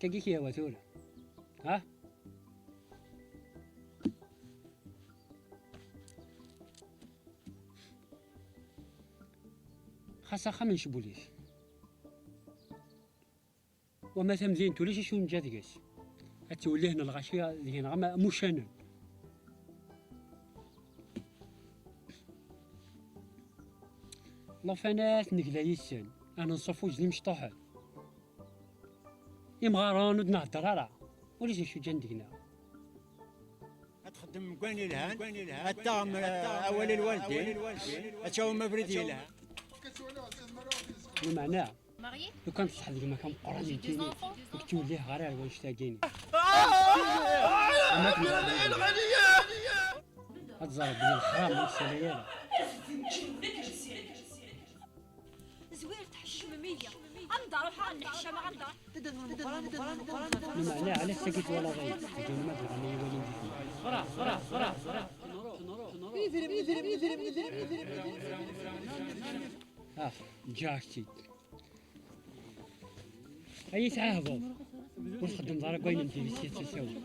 كاكيك يا وثوله ها خاصة خمن شبوليش وما تمزين توليش شو نجاذقس هتولي هنا الغاشية اللي هنا غما مشانا لافانات نقلا يسان انا نصفوج لي مشطوحات يمغارون ودنا هدرارا وليش شو جندقنا تخدم كواني الهان الطعم اول الوالدين اتشاو مبردي لها ومعناه لو كان تصح لي مكان قراني تيني وكتولي ليه غرار وانشتاقيني هتزرب بين الحرام والسلايا زوير تحشممية غندار وحال نحشم غندار معناه على السكت ولا غير بدون ما تلعني ولي صرا جاكتي اي تعهبوا ونخدم دار كوين ندير سيت تساوي